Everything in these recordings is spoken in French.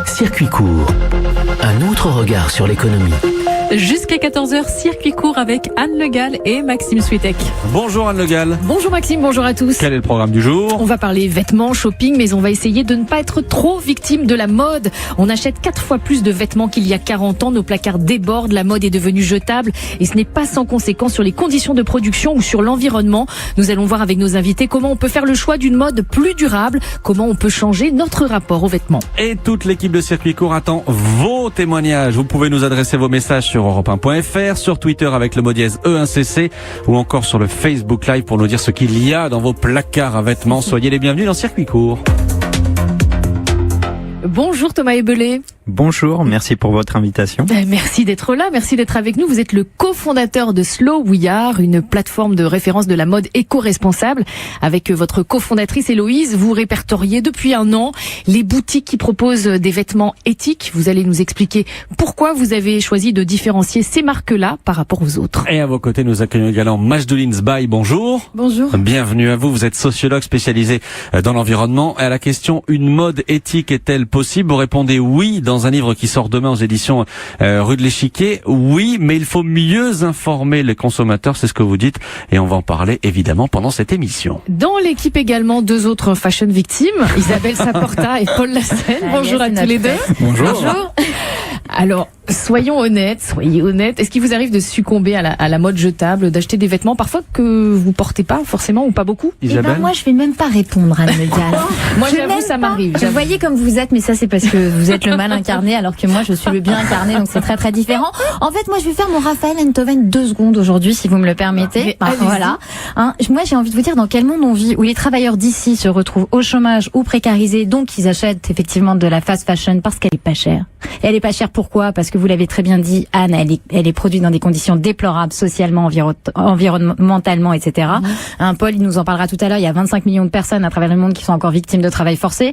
Circuit court. Un autre regard sur l'économie. Jusqu'à 14h, circuit court avec Anne Le Gall et Maxime Switek. Bonjour Anne Le Gall. Bonjour Maxime, bonjour à tous. Quel est le programme du jour ? On va parler vêtements, shopping, mais on va essayer de ne pas être trop victime de la mode. On achète 4 fois plus de vêtements qu'il y a 40 ans. Nos placards débordent, la mode est devenue jetable. Et ce n'est pas sans conséquence sur les conditions de production ou sur l'environnement. Nous allons voir avec nos invités comment on peut faire le choix d'une mode plus durable, comment on peut changer notre rapport aux vêtements. Et toute l'équipe de Circuit Court attend vos témoignages. Vous pouvez nous adresser vos messages sur europe1.fr, sur Twitter avec le mot dièse E1CC ou encore sur le Facebook Live pour nous dire ce qu'il y a dans vos placards à vêtements. Soyez les bienvenus dans Circuit Court. Bonjour Thomas Ebelé. Bonjour, merci pour votre invitation. Merci d'être là, merci d'être avec nous. Vous êtes le cofondateur de Slow We Are, une plateforme de référence de la mode éco-responsable. Avec votre cofondatrice Héloïse, vous répertoriez depuis un an les boutiques qui proposent des vêtements éthiques. Vous allez nous expliquer pourquoi vous avez choisi de différencier ces marques-là par rapport aux autres. Et à vos côtés, nous accueillons également Majdoulin Sbaï. Bonjour. Bonjour. Bienvenue à vous. Vous êtes sociologue spécialisé dans l'environnement. Et à la question, une mode éthique est-elle possible ? Vous répondez oui dans un livre qui sort demain aux éditions Rue de l'Échiquier. Oui, mais il faut mieux informer les consommateurs, c'est ce que vous dites. Et on va en parler évidemment pendant cette émission. Dans l'équipe également, 2 autres fashion victimes, Isabelle Saporta et Paul Lassène. Bonjour à tous les deux. Bonjour. Alors, soyez honnêtes. Est-ce qu'il vous arrive de succomber à la mode jetable, d'acheter des vêtements parfois que vous portez pas forcément ou pas beaucoup? Isabelle ? Moi, je vais même pas répondre à le gars. Moi, j'avoue, ça m'arrive. Vous voyez comme vous êtes, mais ça, c'est parce que vous êtes le mal incarné, alors que moi, je suis le bien incarné, donc c'est très très différent. En fait, moi, je vais faire mon Raphaël Enthoven 2 secondes aujourd'hui, si vous me le permettez. Voilà. Moi, j'ai envie de vous dire dans quel monde on vit, où les travailleurs d'ici se retrouvent au chômage ou précarisés, donc ils achètent effectivement de la fast fashion parce qu'elle est pas chère. Et elle est pas chère pourquoi ? Parce que vous l'avez très bien dit, Anne, elle est produite dans des conditions déplorables, socialement, environnementalement, etc. Paul, il nous en parlera tout à l'heure. Il y a 25 millions de personnes à travers le monde qui sont encore victimes de travail forcé.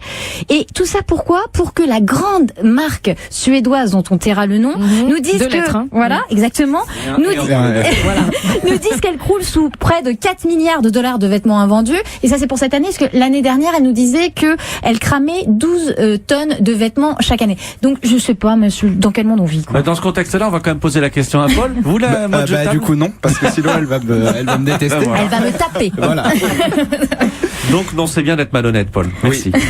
Et tout ça pourquoi ? Pour que la grande marque suédoise dont on taira le nom nous dise voilà, exactement, nous disent qu'elle croule sous près de 4 milliards de dollars de vêtements invendus. Et ça, c'est pour cette année, parce que l'année dernière, elle nous disait que elle cramait 12 tonnes de vêtements chaque année. Donc, je sais pas, monsieur, dans quel monde on vit, quoi. Dans ce contexte-là, on va quand même poser la question à Paul. Vous, la mode jetable ? Du coup, non, parce que sinon, elle va me détester. Voilà. Elle va me taper. Voilà. Donc, non, c'est bien d'être malhonnête, Paul. Merci. Oui.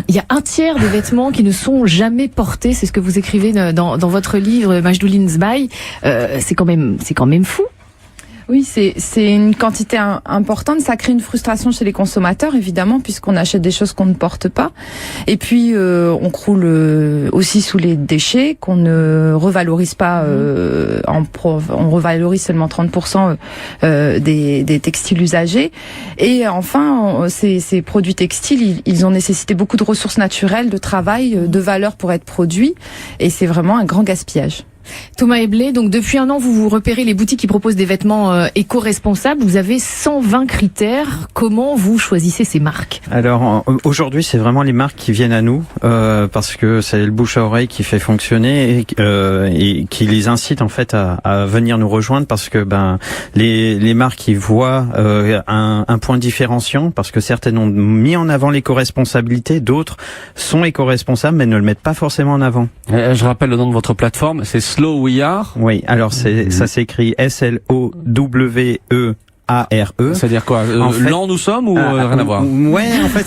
Il y a un tiers des vêtements qui ne sont jamais portés. C'est ce que vous écrivez dans votre livre, Majdoulin Sbaï. C'est quand même fou. Oui, c'est une quantité importante. Ça crée une frustration chez les consommateurs, évidemment, puisqu'on achète des choses qu'on ne porte pas. Et puis, on croule aussi sous les déchets qu'on ne revalorise pas. On revalorise seulement 30% des textiles usagés. Et enfin, ces produits textiles, ils ont nécessité beaucoup de ressources naturelles, de travail, de valeur pour être produits. Et c'est vraiment un grand gaspillage. Thomas Ebelé, donc depuis un an, vous repérez les boutiques qui proposent des vêtements éco-responsables. Vous avez 120 critères. Comment vous choisissez ces marques ? Alors aujourd'hui, c'est vraiment les marques qui viennent à nous parce que c'est le bouche à oreille qui fait fonctionner et qui les incite en fait à venir nous rejoindre parce que les marques ils voient un point différenciant parce que certaines ont mis en avant l'éco-responsabilité, d'autres sont éco-responsables mais ne le mettent pas forcément en avant. Je rappelle le nom de votre plateforme, c'est Slow We Are. Oui, alors ça s'écrit SLOWE. ARE. C'est-à-dire quoi lent nous sommes ou rien à voir? Ouais, en fait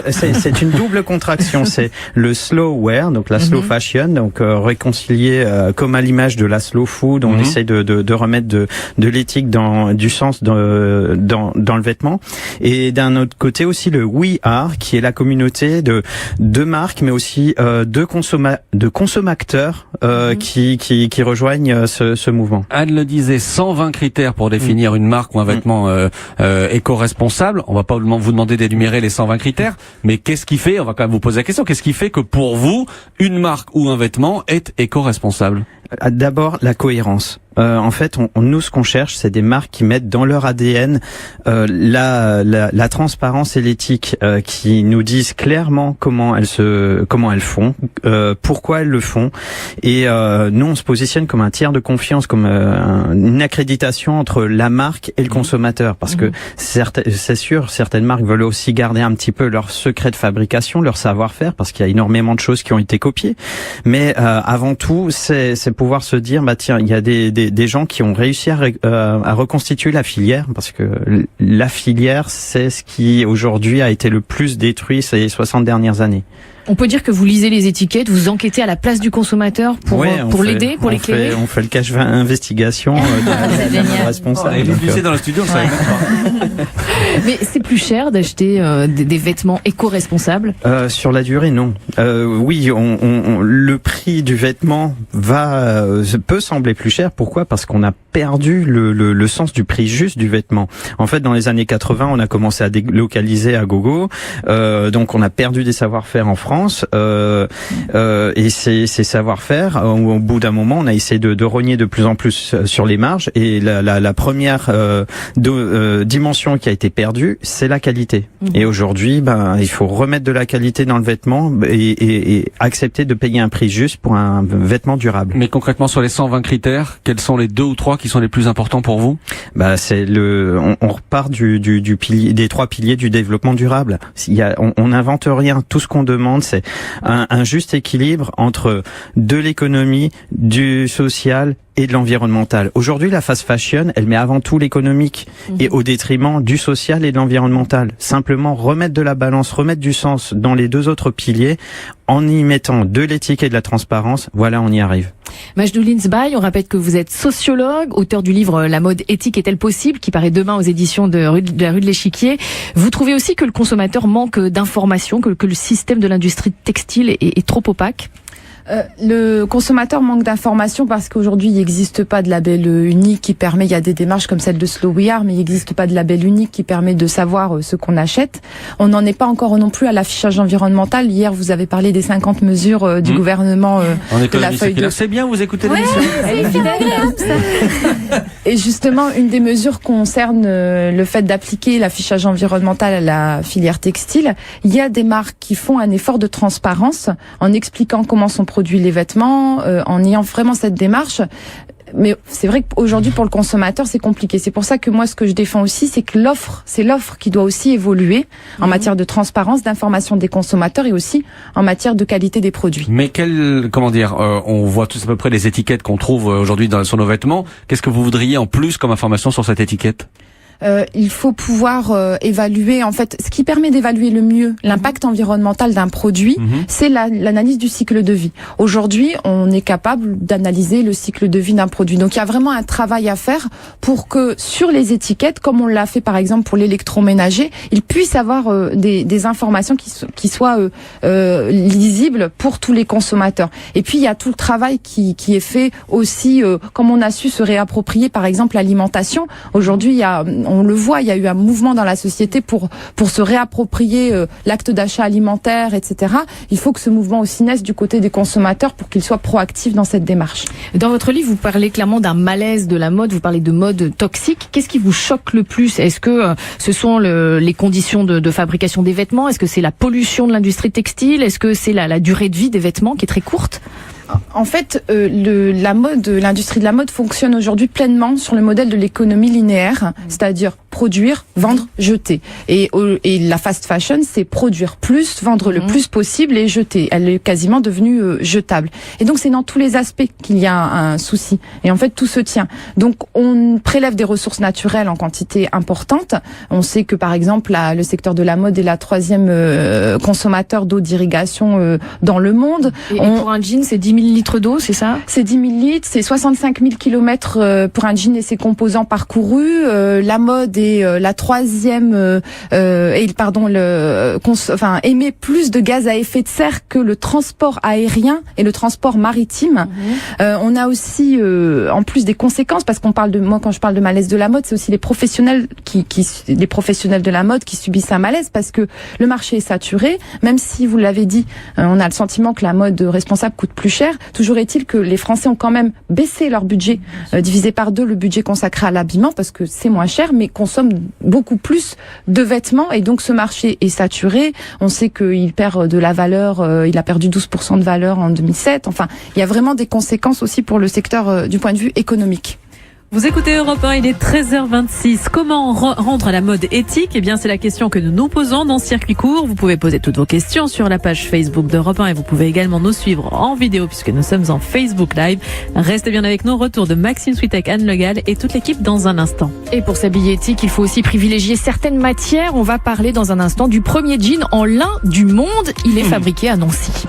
c'est une double contraction. C'est le slow wear, donc la slow fashion, donc réconcilié comme à l'image de la slow food. On essaye de remettre de l'éthique du sens dans le vêtement. Et d'un autre côté aussi le We Are, qui est la communauté de marques, mais aussi de consommateurs qui rejoignent ce mouvement. Anne le disait, 120 critères pour définir une marque ou un vêtement éco-responsable. On va pas vous demander d'énumérer les 120 critères, mais qu'est-ce qui fait, on va quand même vous poser la question, qu'est-ce qui fait que pour vous, une marque ou un vêtement est éco-responsable? D'abord, la cohérence. En fait, nous, ce qu'on cherche, c'est des marques qui mettent dans leur ADN la transparence et l'éthique, qui nous disent clairement comment elles font, pourquoi elles le font. Et nous, on se positionne comme un tiers de confiance, comme une accréditation entre la marque et le consommateur, parce que c'est sûr, certaines marques veulent aussi garder un petit peu leur secret de fabrication, leur savoir-faire, parce qu'il y a énormément de choses qui ont été copiées. Mais avant tout, c'est pouvoir se dire, bah tiens, il y a des gens qui ont réussi à reconstituer la filière, parce que la filière, c'est ce qui aujourd'hui a été le plus détruit ces 60 dernières années. On peut dire que vous lisez les étiquettes, vous enquêtez à la place du consommateur pour l'aider, pour l'éclairer. On fait le cache investigation de responsable. Et Lucien dans le studio, on savait même pas. Mais c'est plus cher d'acheter des vêtements éco-responsables? Sur la durée, non. Oui, le prix du vêtement peut sembler plus cher. Pourquoi? Parce qu'on a perdu le sens du prix juste du vêtement. En fait, dans les années 80, on a commencé à délocaliser à gogo, donc on a perdu des savoir-faire en France. Et ces savoir-faire, au bout d'un moment, on a essayé de rogner de plus en plus sur les marges, et la première dimension qui a été perdue, c'est la qualité. Et aujourd'hui, il faut remettre de la qualité dans le vêtement et accepter de payer un prix juste pour un vêtement durable. Mais concrètement, sur les 120 critères, quels sont les 2 ou 3 qui sont les plus importants pour vous? C'est on repart du pilier, des 3 piliers du développement durable. On n'invente rien. Tout ce qu'on demande, c'est un juste équilibre entre de l'économie, du social et de l'environnemental. Aujourd'hui, la fast fashion, elle met avant tout l'économique et au détriment du social et de l'environnemental. Simplement remettre de la balance, remettre du sens dans les 2 autres piliers, en y mettant de l'éthique et de la transparence, voilà, on y arrive. Majdou Linsbaï, on rappelle que vous êtes sociologue, auteur du livre La mode éthique est-elle possible, qui paraît demain aux éditions de la rue de l'Échiquier. Vous trouvez aussi que le consommateur manque d'informations, que le système de l'industrie textile est trop opaque? Le consommateur manque d'informations parce qu'aujourd'hui il n'existe pas de label unique qui permet, il y a des démarches comme celle de Slow We Are, mais il n'existe pas de label unique qui permet de savoir ce qu'on achète. On n'en est pas encore non plus à l'affichage environnemental. Hier vous avez parlé des 50 mesures du gouvernement de la feuille de... C'est bien, vous écoutez l'émission. C'est agréable ça. Et justement, une des mesures concerne le fait d'appliquer l'affichage environnemental à la filière textile. Il y a des marques qui font un effort de transparence en expliquant comment sont produits les vêtements, en ayant vraiment cette démarche. Mais c'est vrai qu'aujourd'hui, pour le consommateur, c'est compliqué. C'est pour ça que moi, ce que je défends aussi, c'est que c'est l'offre qui doit aussi évoluer en matière de transparence, d'information des consommateurs et aussi en matière de qualité des produits. Mais on voit tous à peu près les étiquettes qu'on trouve aujourd'hui sur nos vêtements. Qu'est-ce que vous voudriez en plus comme information sur cette étiquette? Il faut pouvoir évaluer, en fait, ce qui permet d'évaluer le mieux l'impact environnemental d'un produit, c'est l'analyse du cycle de vie. Aujourd'hui, on est capable d'analyser le cycle de vie d'un produit. Donc il y a vraiment un travail à faire pour que sur les étiquettes, comme on l'a fait par exemple pour l'électroménager, il puisse avoir des informations qui soient lisibles pour tous les consommateurs. Et puis il y a tout le travail qui est fait aussi, comme on a su se réapproprier par exemple l'alimentation. Aujourd'hui, on le voit, il y a eu un mouvement dans la société pour se réapproprier l'acte d'achat alimentaire, etc. Il faut que ce mouvement aussi naisse du côté des consommateurs pour qu'ils soient proactifs dans cette démarche. Dans votre livre, vous parlez clairement d'un malaise de la mode, vous parlez de mode toxique. Qu'est-ce qui vous choque le plus? Est-ce que ce sont les conditions de fabrication des vêtements? Est-ce que c'est la pollution de l'industrie textile? Est-ce que c'est la durée de vie des vêtements qui est très courte? En fait, l'industrie de la mode fonctionne aujourd'hui pleinement sur le modèle de l'économie linéaire, c'est-à-dire produire, vendre, jeter. Et la fast fashion, c'est produire plus, vendre le plus possible et jeter. Elle est quasiment devenue jetable. Et donc, c'est dans tous les aspects qu'il y a un souci. Et en fait, tout se tient. Donc, on prélève des ressources naturelles en quantité importante. On sait que, par exemple, le secteur de la mode est la 3e consommateur d'eau d'irrigation dans le monde. Et pour un jean, c'est 10 000 litres d'eau, c'est ça? C'est 10 000 litres, c'est 65 000 kilomètres pour un jean et ses composants parcourus. La mode est la 3e, émet plus de gaz à effet de serre que le transport aérien et le transport maritime. On a aussi, en plus des conséquences, parce moi quand je parle de malaise de la mode, c'est aussi les professionnels les professionnels de la mode qui subissent un malaise parce que le marché est saturé. Même si vous l'avez dit, on a le sentiment que la mode responsable coûte plus cher. cher. Toujours est-il que les Français ont quand même baissé leur budget, divisé par 2 le budget consacré à l'habillement parce que c'est moins cher, mais consomment beaucoup plus de vêtements et donc ce marché est saturé. On sait qu'il perd de la valeur, il a perdu 12% de valeur en 2007. Enfin, il y a vraiment des conséquences aussi pour le secteur du point de vue économique. Vous écoutez Europe 1, il est 13h26. Comment rendre la mode éthique? Eh bien, c'est la question que nous nous posons dans Circuit Court. Vous pouvez poser toutes vos questions sur la page Facebook d'Europe 1 et vous pouvez également nous suivre en vidéo puisque nous sommes en Facebook Live. Restez bien avec nous. Retour de Maxime Switek, Anne Le Gall et toute l'équipe dans un instant. Et pour s'habiller éthique, il faut aussi privilégier certaines matières. On va parler dans un instant du premier jean en lin du monde. Il est fabriqué à Nancy.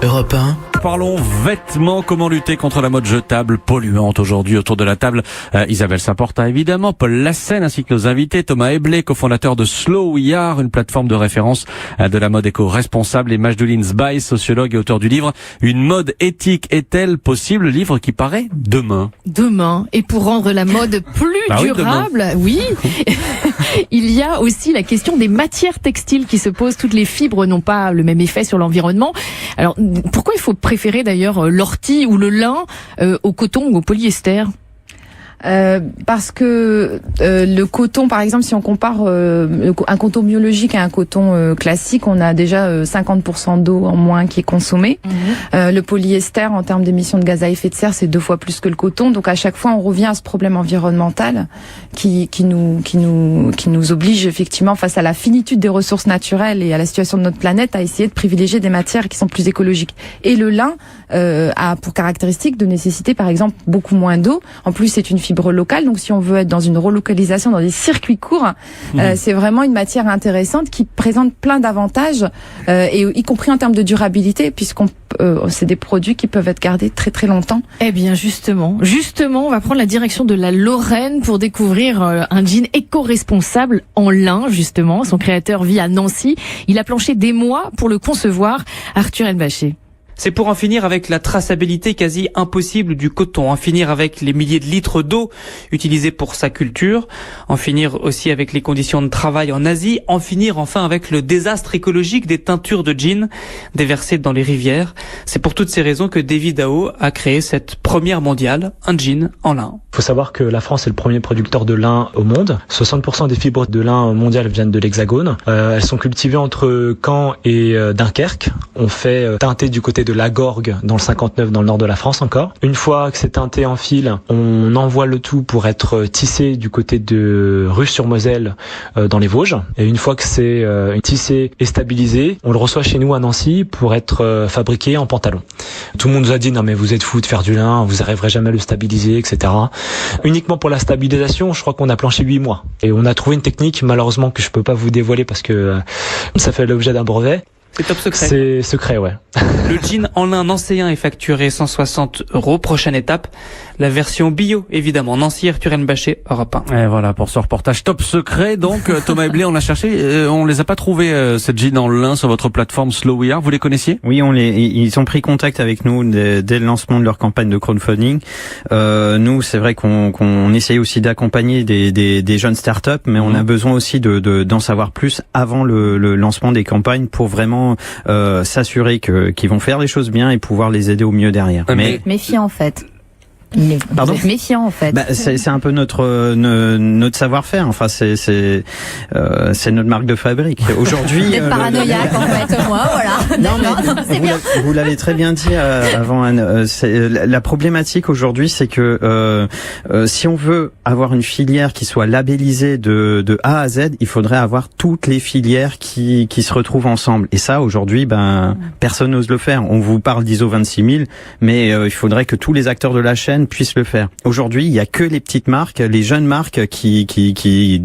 Europe 1. Parlons vêtements, comment lutter contre la mode jetable polluante aujourd'hui autour de la table. Isabelle Saporta évidemment, Paul Lassène ainsi que nos invités, Thomas Eblé, cofondateur de Slow We Are, une plateforme de référence de la mode éco-responsable, et Majdoulin Sbaï, sociologue et auteur du livre Une mode éthique est-elle possible, livre qui paraît demain. Demain. Et pour rendre la mode plus durable, oui, il y a aussi la question des matières textiles qui se pose. Toutes les fibres n'ont pas le même effet sur l'environnement. Alors, pourquoi il faut préférer d'ailleurs l'ortie ou le lin au coton ou au polyester? Parce que le coton, par exemple, si on compare un coton biologique à un coton classique, on a déjà 50% d'eau en moins qui est consommée. Le polyester, en termes d'émissions de gaz à effet de serre, c'est 2 fois plus que le coton. Donc à chaque fois, on revient à ce problème environnemental qui nous oblige effectivement, face à la finitude des ressources naturelles et à la situation de notre planète, à essayer de privilégier des matières qui sont plus écologiques. Et le lin a pour caractéristique de nécessiter, par exemple, beaucoup moins d'eau. En plus, c'est une fibre locale, donc si on veut être dans une relocalisation, dans des circuits courts, c'est vraiment une matière intéressante qui présente plein d'avantages, et y compris en termes de durabilité, c'est des produits qui peuvent être gardés très très longtemps. Eh bien justement, on va prendre la direction de la Lorraine pour découvrir un jean éco-responsable en lin, justement. Son créateur vit à Nancy. Il a planché des mois pour le concevoir. Arthur Elbaché. C'est pour en finir avec la traçabilité quasi impossible du coton, en finir avec les milliers de litres d'eau utilisés pour sa culture, en finir aussi avec les conditions de travail en Asie, en finir enfin avec le désastre écologique des teintures de jeans déversées dans les rivières. C'est pour toutes ces raisons que David Ao a créé cette première mondiale, un jean en lin. Il faut savoir que la France est le premier producteur de lin au monde. 60% des fibres de lin mondiales viennent de l'Hexagone. Elles sont cultivées entre Caen et Dunkerque. On fait teinter du côté de la Gorgue dans le 59, dans le nord de la France encore. Une fois que c'est teinté en fil, on envoie le tout pour être tissé du côté de Russe-sur-Moselle dans les Vosges. Et une fois que c'est tissé et stabilisé, on le reçoit chez nous à Nancy pour être fabriqué en pantalon. Tout le monde nous a dit non mais vous êtes fous de faire du lin, vous n'arriverez jamais à le stabiliser, etc. Uniquement pour la stabilisation, je crois qu'on a planché 8 mois. Et on a trouvé une technique, malheureusement, que je peux pas vous dévoiler parce que ça fait l'objet d'un brevet. C'est top secret. C'est secret, ouais. Le jean en lin nancéen est facturé 160 €. Prochaine étape, la version bio, évidemment. Nancy, Arthur Elbaché, Europe 1. Et voilà pour ce reportage top secret. Donc Thomas Eblé, on a cherché, on les a pas trouvés cette jeans en lin sur votre plateforme Slow We Are. Vous les connaissiez? Oui, ils ont pris contact avec nous dès le lancement de leur campagne de crowdfunding. Nous, c'est vrai qu'on essaye aussi d'accompagner des jeunes startups, mais on a besoin aussi d'en savoir plus avant le lancement des campagnes pour vraiment s'assurer qu'ils vont faire les choses bien et pouvoir les aider au mieux derrière. Mais méfiant en fait. Pardon? Vous êtes méfiant en fait. C'est un peu notre savoir-faire. Enfin, c'est notre marque de fabrique. Aujourd'hui, vous êtes paranoïaque en fait, moi, voilà. Non, vous l'avez très bien dit avant, Anne. La problématique aujourd'hui, c'est que si on veut avoir une filière qui soit labellisée de A à Z, il faudrait avoir toutes les filières qui se retrouvent ensemble. Et ça, aujourd'hui, personne n'ose le faire. On vous parle d'ISO 26000, mais il faudrait que tous les acteurs de la chaîne puissent le faire. Aujourd'hui, il y a que les petites marques, les jeunes marques qui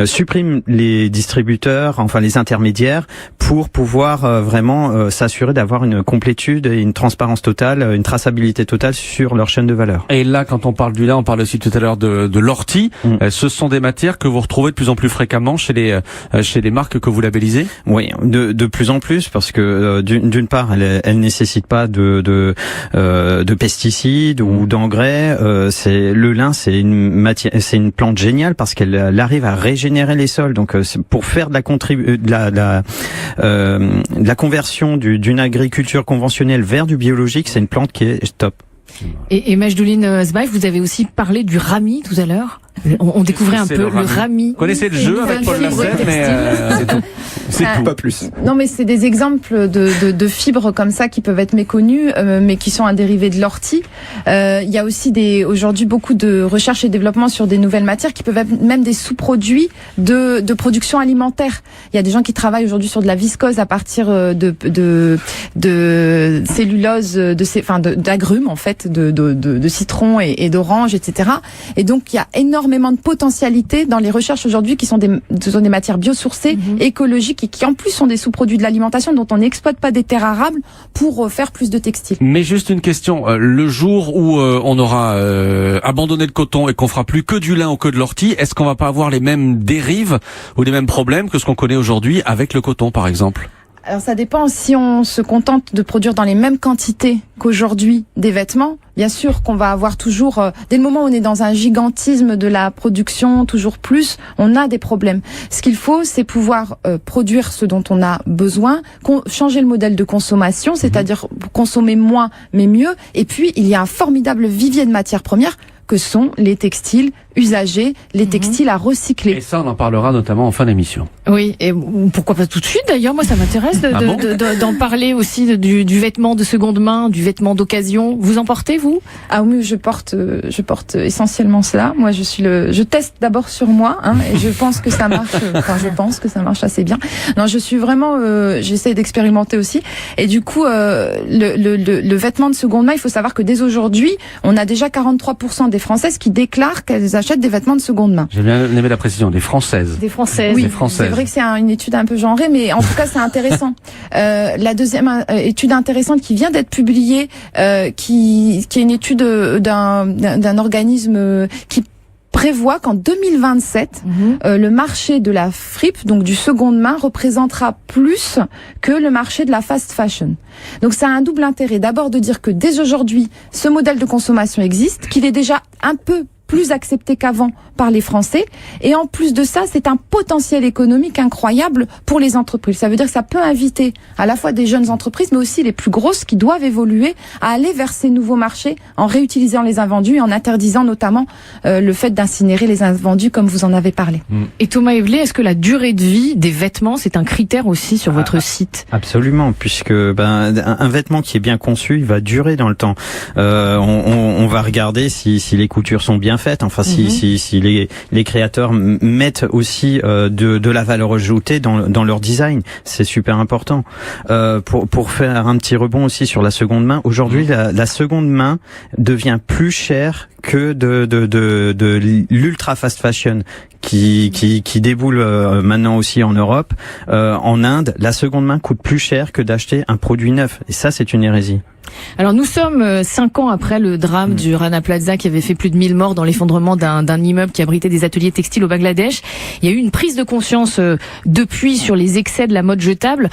suppriment les distributeurs, enfin les intermédiaires, pour pouvoir vraiment s'assurer d'avoir une complétude et une transparence totale, une traçabilité totale sur leur chaîne de valeur. Et là, quand on parle du lin, on parle aussi tout à l'heure de l'ortie. Ce sont des matières que vous retrouvez de plus en plus fréquemment chez les marques que vous labellisez? Oui, de plus en plus, parce que d'une part, elles nécessitent pas de pesticides. d'herbicides ou d'engrais, le lin, c'est une plante géniale parce qu'elle arrive à régénérer les sols. Donc pour faire de la conversion d'une agriculture conventionnelle vers du biologique, c'est une plante qui est top. Et Majdouline Zbaïf, vous avez aussi parlé du rami tout à l'heure. On découvrait un peu le rami. Vous connaissez le jeu avec Paul Lassène, mais c'est tout. C'est tout, pas plus. Non, mais c'est des exemples de fibres comme ça qui peuvent être méconnues, mais qui sont un dérivé de l'ortie. Il y a aussi aujourd'hui beaucoup de recherche et développement sur des nouvelles matières qui peuvent être même des sous-produits de production alimentaire. Il y a des gens qui travaillent aujourd'hui sur de la viscose à partir de cellulose, d'agrumes en fait, de citron et d'orange, etc. Et donc il y a énormément de potentialités dans les recherches aujourd'hui qui sont des matières biosourcées, écologiques et qui en plus sont des sous-produits de l'alimentation dont on n'exploite pas des terres arables pour faire plus de textiles. Mais juste une question, le jour où on aura abandonné le coton et qu'on fera plus que du lin ou que de l'ortie, est-ce qu'on va pas avoir les mêmes dérives ou les mêmes problèmes que ce qu'on connaît aujourd'hui avec le coton par exemple ? Alors ça dépend si on se contente de produire dans les mêmes quantités qu'aujourd'hui des vêtements. Bien sûr qu'on va avoir toujours, dès le moment où on est dans un gigantisme de la production, toujours plus, on a des problèmes. Ce qu'il faut, c'est pouvoir produire ce dont on a besoin, changer le modèle de consommation, c'est-à-dire consommer moins mais mieux. Et puis, il y a un formidable vivier de matières premières que sont les textiles usagés, les textiles à recycler. Et ça, on en parlera notamment en fin d'émission. Oui, et pourquoi pas tout de suite d'ailleurs, moi ça m'intéresse d'en parler aussi du vêtement de seconde main, du vêtement d'occasion. Vous en portez, vous ? Ah oui, je porte essentiellement cela. Moi, je teste d'abord sur moi, et je pense que ça marche, je pense que ça marche assez bien. Non, je suis vraiment, j'essaie d'expérimenter aussi. Et du coup, le vêtement de seconde main, il faut savoir que dès aujourd'hui, on a déjà 43% des Françaises qui déclarent qu'elles achètent des vêtements de seconde main. J'ai bien aimé la précision, des Françaises. Des Françaises. Oui, des Françaises. C'est vrai que c'est une étude un peu genrée, mais en tout cas c'est intéressant. La deuxième étude intéressante qui vient d'être publiée, qui est une étude d'un organisme qui prévoit qu'en 2027, le marché de la fripe, donc du seconde main, représentera plus que le marché de la fast fashion. Donc ça a un double intérêt. D'abord de dire que dès aujourd'hui, ce modèle de consommation existe, qu'il est déjà un peu plus accepté qu'avant par les Français. Et en plus de ça, c'est un potentiel économique incroyable pour les entreprises. Ça veut dire que ça peut inviter à la fois des jeunes entreprises, mais aussi les plus grosses qui doivent évoluer à aller vers ces nouveaux marchés en réutilisant les invendus et en interdisant notamment le fait d'incinérer les invendus comme vous en avez parlé. Et Thomas Evelay, est-ce que la durée de vie des vêtements, c'est un critère aussi sur votre site ? Absolument, puisque un vêtement qui est bien conçu, il va durer dans le temps. On va regarder si les coutures sont bien faites, enfin si les créateurs mettent aussi de la valeur ajoutée dans leur design, c'est super important. Pour faire un petit rebond aussi sur la seconde main, aujourd'hui la seconde main devient plus chère que de l'ultra fast fashion qui déboule maintenant aussi en Europe. En Inde, la seconde main coûte plus cher que d'acheter un produit neuf. Et ça, c'est une hérésie. Alors nous sommes 5 ans après le drame du Rana Plaza qui avait fait plus de 1000 morts dans l'effondrement d'un immeuble qui abritait des ateliers textiles au Bangladesh. Il y a eu une prise de conscience depuis sur les excès de la mode jetable.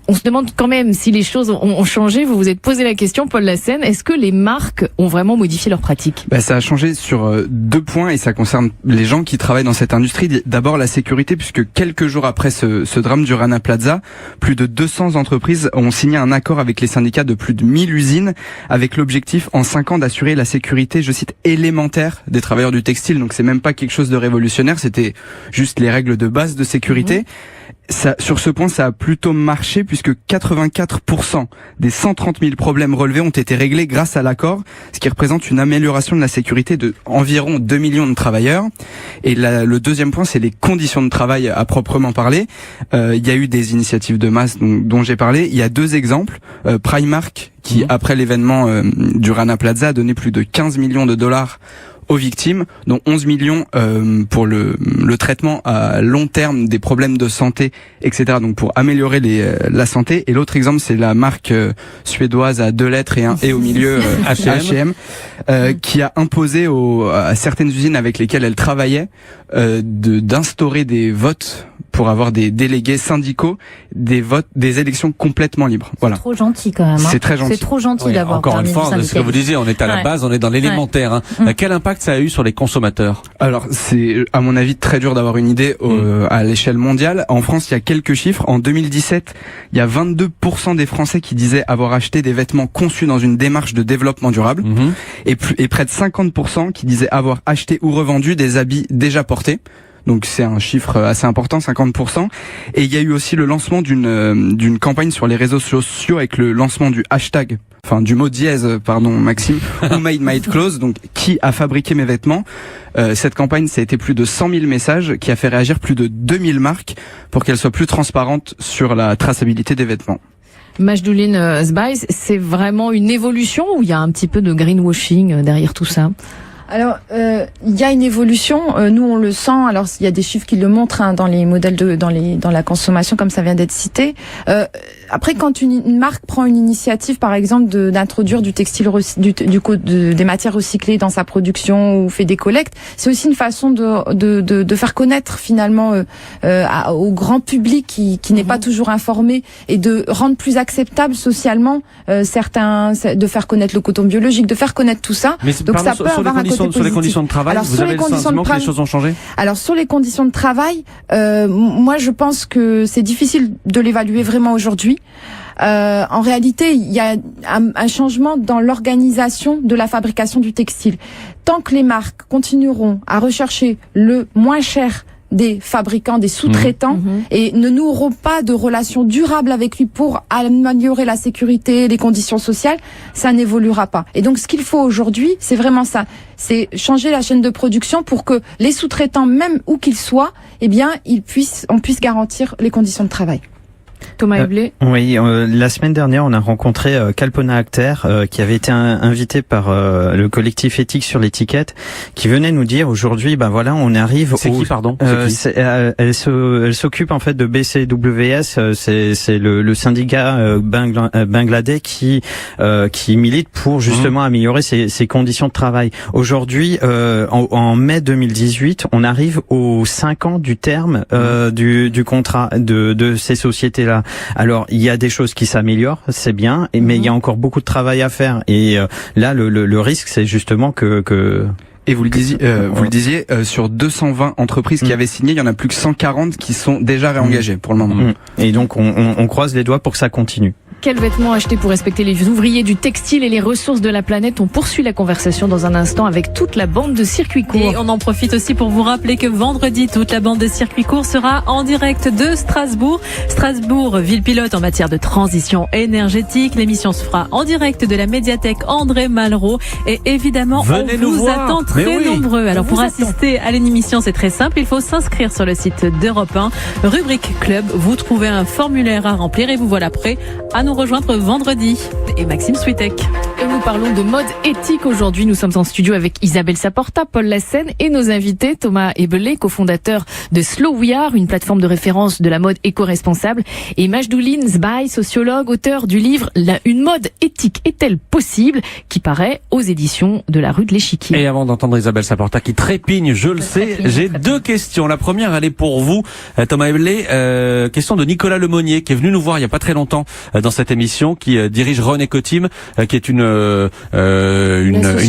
On se demande quand même si les choses ont changé. Vous vous êtes posé la question, Paul Lassène. Est-ce que les marques ont vraiment modifié leurs pratiques ? Ça a changé sur 2 points et ça concerne les gens qui travaillent dans cette industrie. D'abord la sécurité, puisque quelques jours après ce drame du Rana Plaza, plus de 200 entreprises ont signé un accord avec les syndicats de plus de 1000 usines avec l'objectif en 5 ans d'assurer la sécurité, je cite, élémentaire des travailleurs du textile. Donc c'est même pas quelque chose de révolutionnaire, c'était juste les règles de base de sécurité. Sur ce point, ça a plutôt marché puisque 84% des 130 000 problèmes relevés ont été réglés grâce à l'accord, ce qui représente une amélioration de la sécurité de environ 2 millions de travailleurs. Et le deuxième point, c'est les conditions de travail à proprement parler. Il y a eu des initiatives de masse dont j'ai parlé. Il y a 2 exemples. Primark, qui après l'événement du Rana Plaza a donné plus de 15 millions de dollars aux victimes, dont 11 millions pour le traitement à long terme des problèmes de santé, etc. Donc pour améliorer la santé. Et l'autre exemple, c'est la marque suédoise à 2 lettres et un et au milieu, H&M, qui a imposé à certaines usines avec lesquelles elle travaillait d'instaurer des votes pour avoir des délégués syndicaux, des votes, des élections complètement libres. Voilà. C'est trop gentil quand même. Hein. C'est très gentil. C'est trop gentil d'avoir. Encore une fois, c'est ce que vous disiez, on est à la base, on est dans l'élémentaire. Hein. Quel impact ça a eu sur les consommateurs? Alors, c'est à mon avis très dur d'avoir une idée à l'échelle mondiale. En France, il y a quelques chiffres. En 2017, il y a 22% des Français qui disaient avoir acheté des vêtements conçus dans une démarche de développement durable, et près de 50% qui disaient avoir acheté ou revendu des habits déjà portés. Donc c'est un chiffre assez important, 50%. Et il y a eu aussi le lancement d'une campagne sur les réseaux sociaux avec le lancement du hashtag, enfin du mot dièse, pardon Maxime, Who Made My Clothes, donc qui a fabriqué mes vêtements. Cette campagne, ça a été plus de 100 000 messages qui a fait réagir plus de 2000 marques pour qu'elles soient plus transparentes sur la traçabilité des vêtements. Majdouline Sbaïs, c'est vraiment une évolution ou il y a un petit peu de greenwashing derrière tout ça? Alors, il y a une évolution. Nous, on le sent. Alors, il y a des chiffres qui le montrent dans les modèles dans la consommation, comme ça vient d'être cité. Après, quand une marque prend une initiative, par exemple, d'introduire du textile, des matières recyclées dans sa production ou fait des collectes, c'est aussi une façon de faire connaître finalement au grand public qui n'est pas toujours informé et de rendre plus acceptable socialement de faire connaître le coton biologique, de faire connaître tout ça. Mais donc ça peut avoir un côté sur les conditions de travail, vous avez le sentiment que les choses ont changé? Alors sur les conditions de travail, moi je pense que c'est difficile de l'évaluer vraiment aujourd'hui. En réalité, il y a un changement dans l'organisation de la fabrication du textile. Tant que les marques continueront à rechercher le moins cher des fabricants, des sous-traitants, et ne noueront pas de relations durables avec lui pour améliorer la sécurité, les conditions sociales, ça n'évoluera pas. Et donc ce qu'il faut aujourd'hui, c'est vraiment ça. C'est changer la chaîne de production pour que les sous-traitants, même où qu'ils soient, eh bien, on puisse garantir les conditions de travail. Thomas Eblé. Oui, la semaine dernière, on a rencontré Kalpona Akhter, qui avait été invité par le collectif éthique sur l'étiquette, qui venait nous dire aujourd'hui, ben voilà, on arrive. C'est qui, pardon? Elle s'occupe en fait de BCWS, c'est le syndicat bangladais qui milite pour justement améliorer ses conditions de travail. Aujourd'hui, en mai 2018, on arrive aux 5 ans du terme du contrat de ces sociétés-là. Alors, il y a des choses qui s'améliorent, c'est bien, mais il y a encore beaucoup de travail à faire. Et là, le risque, c'est justement que et vous le disiez, sur 220 entreprises qui avaient signé, il y en a plus que 140 qui sont déjà réengagées pour le moment. Et donc, on croise les doigts pour que ça continue. Quels vêtements acheter pour respecter les ouvriers du textile et les ressources de la planète? On poursuit la conversation dans un instant avec toute la bande de Circuit Court. Et on en profite aussi pour vous rappeler que vendredi, toute la bande de Circuit Court sera en direct de Strasbourg. Strasbourg, ville pilote en matière de transition énergétique. L'émission se fera en direct de la médiathèque André Malraux. Et évidemment, venez on vous attend très nombreux. Alors pour assister à l'émission, c'est très simple. Il faut s'inscrire sur le site d'Europe 1. Rubrique Club, vous trouvez un formulaire à remplir et vous voilà prêt à nous rejoindre vendredi. Et Maxime Switek. Et nous parlons de mode éthique aujourd'hui. Nous sommes en studio avec Isabelle Saporta, Paul Lassène et nos invités, Thomas Eblé, cofondateur de Slow We Are, une plateforme de référence de la mode éco-responsable, et Majdouline Sbaïs, sociologue, auteur du livre Une mode éthique est-elle possible, qui paraît aux éditions de la rue de l'Échiquier. Et avant d'entendre Isabelle Saporta qui trépigne, je le sais, j'ai deux questions. La première, elle est pour vous, Thomas Eblé. Question de Nicolas Lemonnier, qui est venu nous voir il y a pas très longtemps dans cette émission, qui dirige Run Ecoteam, qui est une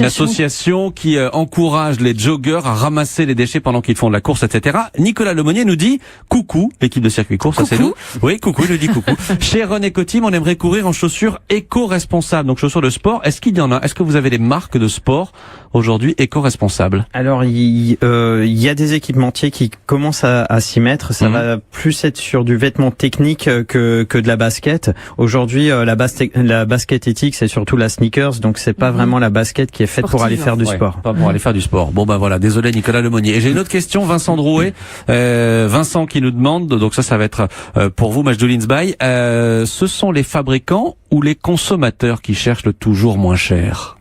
association qui encourage les joggeurs à ramasser les déchets pendant qu'ils font de la course, etc. Nicolas Lemonnier nous dit coucou, l'équipe de Circuit Court, ça c'est nous. Oui, coucou, il nous dit coucou. Chez Run Ecoteam, on aimerait courir en chaussures éco-responsables, donc chaussures de sport. Est-ce qu'il y en a? Est-ce que vous avez des marques de sport aujourd'hui éco-responsables? Alors, il y a des équipementiers qui commencent à s'y mettre. Ça va plus être sur du vêtement technique que de la basket. Aujourd'hui, la basket éthique, c'est surtout la sneakers, donc c'est pas vraiment la basket qui est faite pour aller faire du sport. Pas pour aller faire du sport. Bon ben voilà, désolé Nicolas Lemonnier. Et j'ai une autre question, Vincent Drouet. Vincent qui nous demande, donc ça va être pour vous, Majdouline Sbaïs, ce sont les fabricants ou les consommateurs qui cherchent le toujours moins cher?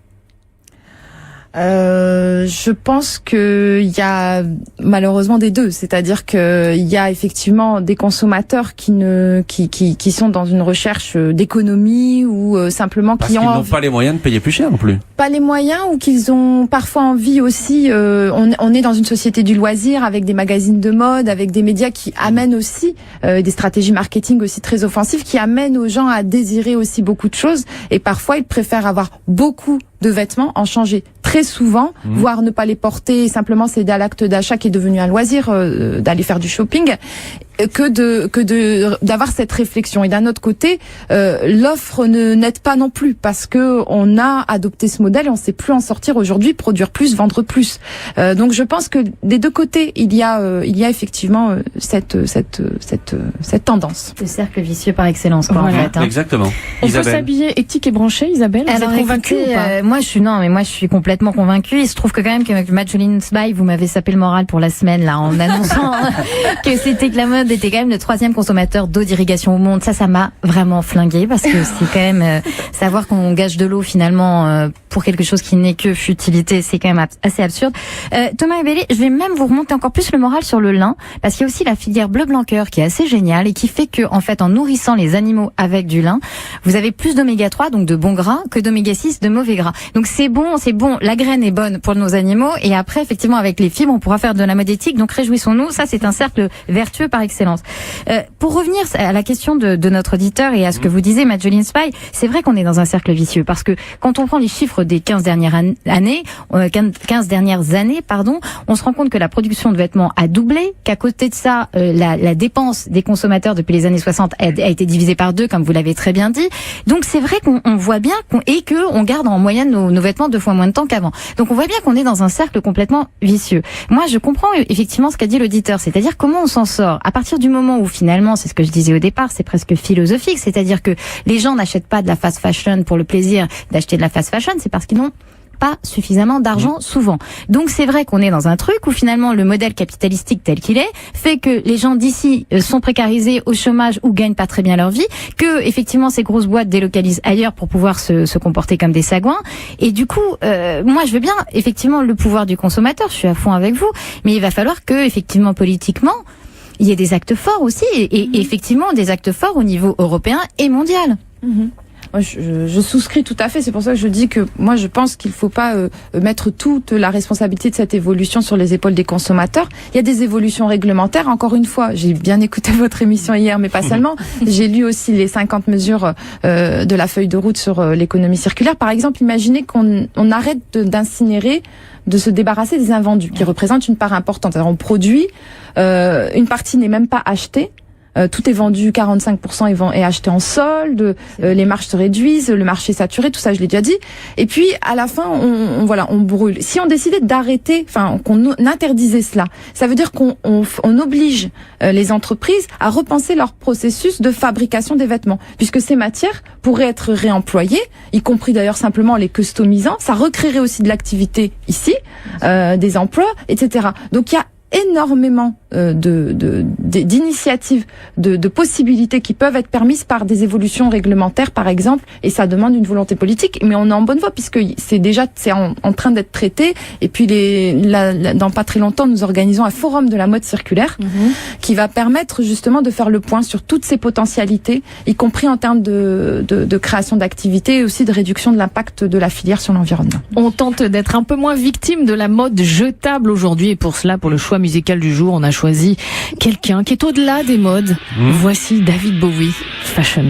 Je pense que il y a malheureusement des deux, c'est-à-dire que il y a effectivement des consommateurs qui sont dans une recherche d'économie ou simplement Parce qui qu'ils ont n'ont pas les moyens de payer plus cher non plus. pas les moyens ou qu'ils ont parfois envie aussi. On est dans une société du loisir avec des magazines de mode, avec des médias qui amènent aussi des stratégies marketing aussi très offensives, qui amènent aux gens à désirer aussi beaucoup de choses. Et parfois, ils préfèrent avoir beaucoup de vêtements, en changer très souvent, voire ne pas les porter, simplement céder à l'acte d'achat qui est devenu un loisir, d'aller faire du shopping, que d'avoir cette réflexion. Et d'un autre côté, l'offre n'aide pas non plus, parce que on a adopté ce modèle et on sait plus en sortir aujourd'hui, produire plus, vendre plus. Donc je pense que des deux côtés, il y a effectivement cette tendance. Le cercle vicieux par excellence, quoi, Voilà. en fait. Exactement. On Isabelle. peut s'habiller éthique et branché, Isabelle. Vous Alors, êtes convaincue écoutez, ou pas moi je suis complètement convaincue. Il se trouve que quand même que Madeleine Spy, vous m'avez sapé le moral pour la semaine là en annonçant que c'était que la mode était quand même le 3e consommateur d'eau d'irrigation au monde. Ça m'a vraiment flingué parce que c'est quand même savoir qu'on gâche de l'eau finalement pour quelque chose qui n'est que futilité, c'est quand même assez absurde. Thomas Ebélé, je vais même vous remonter encore plus le moral sur le lin parce qu'il y a aussi la filière bleu blanc cœur qui est assez géniale et qui fait que en fait en nourrissant les animaux avec du lin, vous avez plus d'oméga 3 donc de bons gras que d'oméga 6 de mauvais gras. Donc c'est bon, la graine est bonne pour nos animaux et après effectivement avec les fibres on pourra faire de la mode éthique, donc réjouissons-nous, ça c'est un cercle vertueux par excellence. Pour revenir à la question de notre auditeur et à ce que vous disiez Madeleine Spy, c'est vrai qu'on est dans un cercle vicieux parce que quand on prend les chiffres des 15 dernières années, on se rend compte que la production de vêtements a doublé, qu'à côté de ça la dépense des consommateurs depuis les années 60 a été divisée par 2 comme vous l'avez très bien dit. Donc c'est vrai qu'on voit bien qu'on garde en moyenne nos vêtements 2 fois moins de temps qu'avant. Donc on voit bien qu'on est dans un cercle complètement vicieux. Moi je comprends effectivement ce qu'a dit l'auditeur, c'est-à-dire comment on s'en sort à partir du moment où finalement, c'est ce que je disais au départ, c'est presque philosophique, c'est-à-dire que les gens n'achètent pas de la fast fashion pour le plaisir d'acheter de la fast fashion, c'est parce qu'ils n'ont pas suffisamment d'argent souvent. Donc c'est vrai qu'on est dans un truc où finalement le modèle capitalistique tel qu'il est fait que les gens d'ici sont précarisés au chômage ou gagnent pas très bien leur vie, que effectivement ces grosses boîtes délocalisent ailleurs pour pouvoir se comporter comme des sagouins. Et du coup, moi je veux bien effectivement le pouvoir du consommateur, je suis à fond avec vous, mais il va falloir que effectivement politiquement il y ait des actes forts aussi et effectivement des actes forts au niveau européen et mondial. Moi, je souscris tout à fait. C'est pour ça que je dis que moi, je pense qu'il faut pas mettre toute la responsabilité de cette évolution sur les épaules des consommateurs. Il y a des évolutions réglementaires. Encore une fois, j'ai bien écouté votre émission hier, mais pas seulement. J'ai lu aussi les 50 mesures de la feuille de route sur l'économie circulaire. Par exemple, imaginez qu'on arrête d'incinérer, de se débarrasser des invendus, qui représentent une part importante. Alors, on produit, une partie n'est même pas achetée. Tout est vendu, 45% est acheté en solde, les marges se réduisent, le marché est saturé, tout ça je l'ai déjà dit. Et puis à la fin, on brûle. Si on décidait d'arrêter, qu'on interdisait cela, ça veut dire qu'on oblige les entreprises à repenser leur processus de fabrication des vêtements, puisque ces matières pourraient être réemployées, y compris d'ailleurs simplement les customisant. Ça recréerait aussi de l'activité ici, des emplois, etc. Donc il y a énormément d'initiatives, de possibilités qui peuvent être permises par des évolutions réglementaires, par exemple, et ça demande une volonté politique, mais on est en bonne voie puisque c'est en train d'être traité. Et puis dans pas très longtemps, nous organisons un forum de la mode circulaire qui va permettre justement de faire le point sur toutes ces potentialités, y compris en termes de création d'activités et aussi de réduction de l'impact de la filière sur l'environnement. On tente d'être un peu moins victime de la mode jetable aujourd'hui et pour cela, pour le choix musical du jour, on a choisi quelqu'un qui est au-delà des modes. Voici David Bowie, Fashion.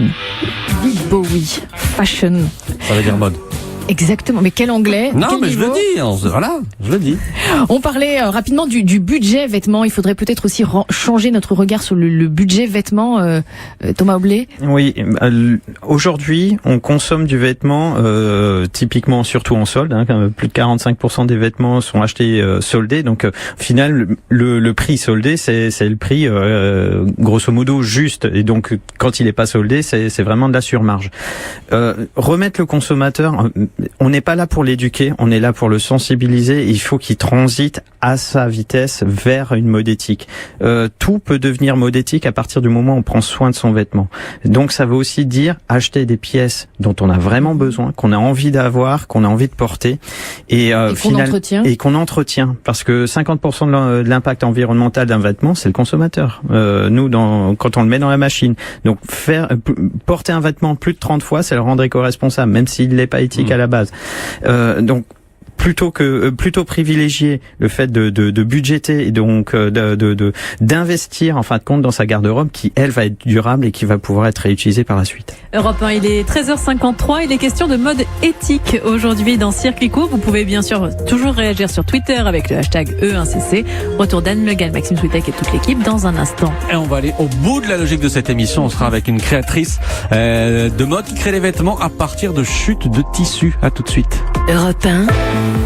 David Bowie, Fashion. Ça veut dire mode. Exactement, mais quel anglais? Non, quel mais niveau? je le dis, voilà, je le dis. On parlait rapidement du budget vêtements. Il faudrait peut-être aussi changer notre regard sur le budget vêtements. Thomas Oblé. Oui, aujourd'hui, on consomme du vêtement typiquement surtout en solde. Plus de 45% des vêtements sont achetés soldés. Donc, au final, le prix soldé, c'est le prix grosso modo juste. Et donc, quand il est pas soldé, c'est vraiment de la surmarge. Remettre le consommateur, on n'est pas là pour l'éduquer, on est là pour le sensibiliser. Il faut qu'il transite à sa vitesse vers une mode éthique. Tout peut devenir mode éthique à partir du moment où on prend soin de son vêtement. Donc ça veut aussi dire acheter des pièces dont on a vraiment besoin, qu'on a envie d'avoir, qu'on a envie de porter, et qu'on entretient. Parce que 50% de l'impact environnemental d'un vêtement, c'est le consommateur. Nous, quand on le met dans la machine. Donc porter un vêtement plus de 30 fois, c'est le rendre éco-responsable, même s'il n'est pas éthique à la base. Donc plutôt privilégier le fait de budgéter et donc d'investir en fin de compte dans sa garde-robe qui elle va être durable et qui va pouvoir être réutilisée par la suite. Europe 1, il est 13h53, il est question de mode éthique aujourd'hui dans Circuit Court. Vous pouvez bien sûr toujours réagir sur Twitter avec le hashtag E1CC. Retour d'Anne Le Gall, Maxime Switek et toute l'équipe dans un instant. Et on va aller au bout de la logique de cette émission. On sera avec une créatrice de mode qui crée les vêtements à partir de chutes de tissus. À tout de suite. Europe 1,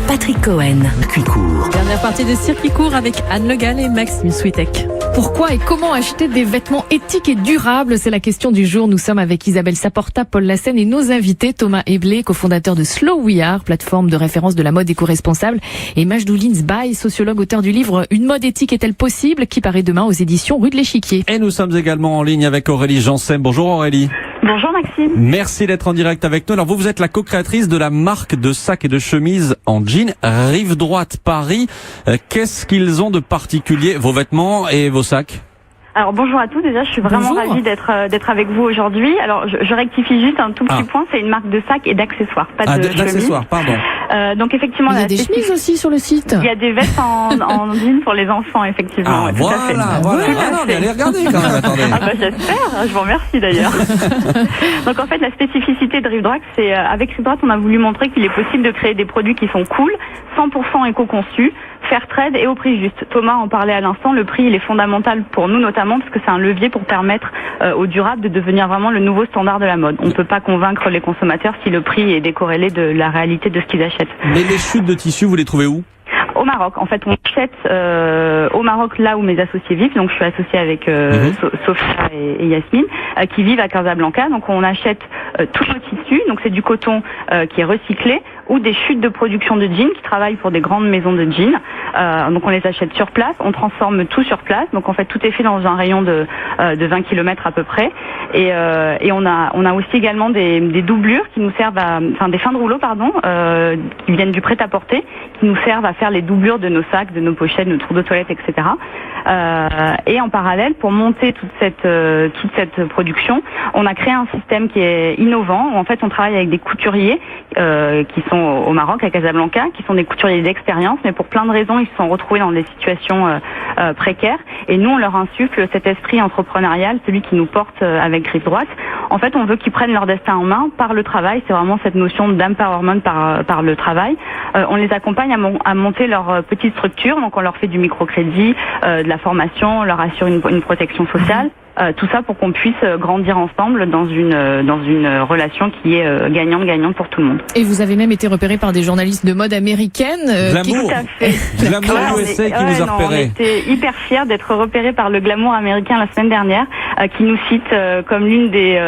Patrick Cohen, Circuit Court. Dernière partie de Circuit Court avec Anne Le Gall et Maxime Switek. Pourquoi et comment acheter des vêtements éthiques et durables? C'est la question du jour. Nous sommes avec Isabelle Saporta, Paul Lassène et nos invités, Thomas Eblé, cofondateur de Slow We Are, plateforme de référence de la mode éco-responsable, et Majdou Linsbaï, sociologue, auteur du livre Une mode éthique est-elle possible, qui paraît demain aux éditions Rue de l'Échiquier. Et nous sommes également en ligne avec Aurélie Janssem. Bonjour Aurélie. Bonjour Maxime. Merci d'être en direct avec nous. Alors vous êtes la co-créatrice de la marque de sacs et de chemises en jean Rive Droite Paris. Qu'est-ce qu'ils ont de particulier, vos vêtements et vos sacs? Alors bonjour à tous, déjà je suis vraiment ravie d'être avec vous aujourd'hui. Alors je rectifie juste un tout petit point, c'est une marque de sacs et d'accessoires, pas de chemises. D'accessoires, pardon. Donc effectivement, il y a des chemises aussi sur le site. Il y a des vestes en jean pour les enfants, effectivement. Ah, voilà. Ah non, mais allez regarder quand même, attendez. Ah bah j'espère, je vous remercie d'ailleurs. Donc en fait, la spécificité de Rive Droite, c'est avec Rive Droite, on a voulu montrer qu'il est possible de créer des produits qui sont cool, 100% éco-conçus, fair trade et au prix juste. Thomas en parlait à l'instant, le prix il est fondamental pour nous notamment parce que c'est un levier pour permettre au durable de devenir vraiment le nouveau standard de la mode. On ne peut pas convaincre les consommateurs si le prix est décorrélé de la réalité de ce qu'ils achètent. Mais les chutes de tissu, vous les trouvez où? Au Maroc. En fait, on achète au Maroc là où mes associés vivent. Donc, je suis associée avec Sophia et Yasmine qui vivent à Casablanca. Donc, on achète tous nos tissus. Donc, c'est du coton qui est recyclé ou des chutes de production de jeans qui travaillent pour des grandes maisons de jeans. Donc, on les achète sur place. On transforme tout sur place. Donc, en fait, tout est fait dans un rayon de 20 km à peu près. Et on a aussi également des doublures qui nous servent des fins de rouleau, qui viennent du prêt-à-porter, qui nous servent à faire les doublures de nos sacs, de nos pochettes, de nos trous de toilette, etc. Et en parallèle, pour monter toute cette production, on a créé un système qui est innovant. En fait, on travaille avec des couturiers qui sont au Maroc, à Casablanca, qui sont des couturiers d'expérience, mais pour plein de raisons, ils se sont retrouvés dans des situations précaires. Et nous, on leur insuffle cet esprit entrepreneurial, celui qui nous porte avec Rive Droite. En fait, on veut qu'ils prennent leur destin en main par le travail. C'est vraiment cette notion d'empowerment par le travail. On les accompagne à monter leur petite structure. Donc, on leur fait du microcrédit, de la formation, on leur assure une protection sociale. Tout ça pour qu'on puisse grandir ensemble dans une relation qui est gagnante pour tout le monde. Et vous avez même été repéré par des journalistes de mode américaine. Glamour. Tout à fait. Glamour USA qui vous a repéré. On était hyper fiers d'être repérés par le Glamour américain la semaine dernière, qui nous cite comme l'une des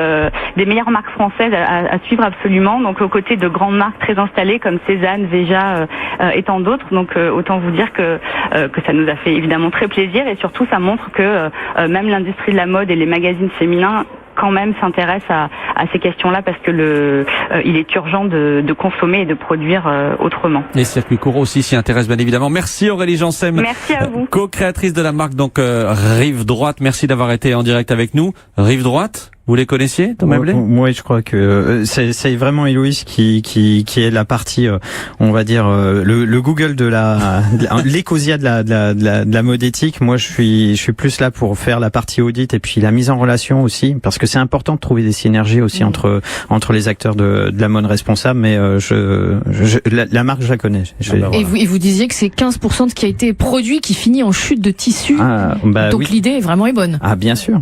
meilleures marques françaises à suivre absolument. Donc aux côtés de grandes marques très installées comme Cézanne, Veja et tant d'autres. Donc autant vous dire que ça nous a fait évidemment très plaisir et surtout ça montre que même l'industrie de la mode et les magazines féminins quand même s'intéressent à ces questions-là parce que il est urgent de consommer et de produire autrement. Les circuits courts aussi s'y intéressent bien évidemment. Merci Aurélie Janssem. Merci à vous. Co-créatrice de la marque donc Rive Droite. Merci d'avoir été en direct avec nous. Rive Droite, vous les connaissiez, Thomas Eblé? Oui, je crois que c'est vraiment Héloïse qui est la partie, on va dire le Google de l'écosia de la mode éthique. Moi, je suis plus là pour faire la partie audit et puis la mise en relation aussi, parce que c'est important de trouver des synergies aussi entre les acteurs de la mode responsable. Mais la marque, je la connais. Et vous disiez que c'est 15% de ce qui a été produit qui finit en chute de tissu. Donc oui. L'idée vraiment est bonne. Ah bien sûr.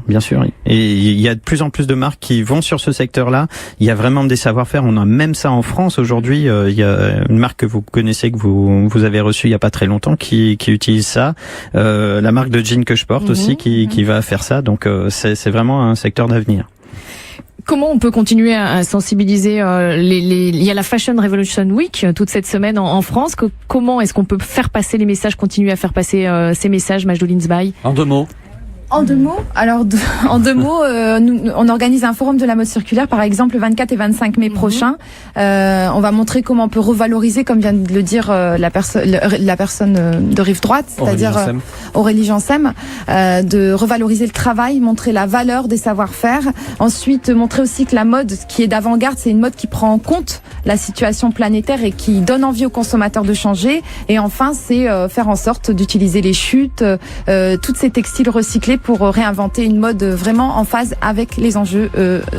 Et il y a de plus en plus de marques qui vont sur ce secteur-là. Il y a vraiment des savoir-faire. On a même ça en France aujourd'hui. Il y a une marque que vous connaissez, que vous avez reçue il y a pas très longtemps, qui utilise ça. La marque de jeans que je porte aussi, qui va faire ça. Donc c'est vraiment un secteur d'avenir. Comment on peut continuer à sensibiliser il y a la Fashion Revolution Week toute cette semaine en France. Comment est-ce qu'on peut faire passer les messages, continuer à faire passer ces messages, Majdoul Inzbaï? En 2 mots. En 2 mots, on organise un forum de la mode circulaire, par exemple, le 24 et 25 mai prochain. On va montrer comment on peut revaloriser, comme vient de le dire la personne de rive droite, c'est-à-dire Aurélie Jansem, de revaloriser le travail, montrer la valeur des savoir-faire. Ensuite, montrer aussi que la mode qui est d'avant-garde, c'est une mode qui prend en compte la situation planétaire et qui donne envie aux consommateurs de changer. Et enfin, c'est faire en sorte d'utiliser les chutes, tous ces textiles recyclés pour réinventer une mode vraiment en phase avec les enjeux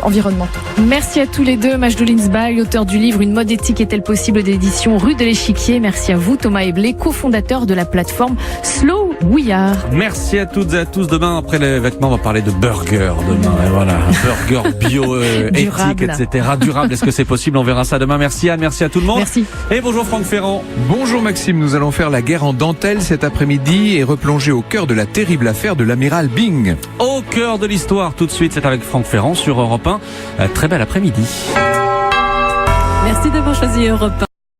environnementaux. Merci à tous les deux. Majdoul Inzbaï, auteur du livre Une mode éthique est-elle possible d'édition Rue de l'Échiquier. Merci à vous, Thomas Eblé, cofondateur de la plateforme Slow We Are. Merci à toutes et à tous. Demain, après les vêtements, on va parler de burger. Demain, et voilà, un burger bio, éthique, etc. Durable. Est-ce que c'est possible? On verra ça demain. Merci Anne, merci à tout le monde. Merci. Et bonjour Franck Ferrand. Bonjour Maxime, nous allons faire la guerre en dentelle cet après-midi et replonger au cœur de la terrible affaire de l'amiral Bing. Au cœur de l'histoire, tout de suite, c'est avec Franck Ferrand sur Europe 1. Très bel après-midi. Merci d'avoir choisi Europe 1.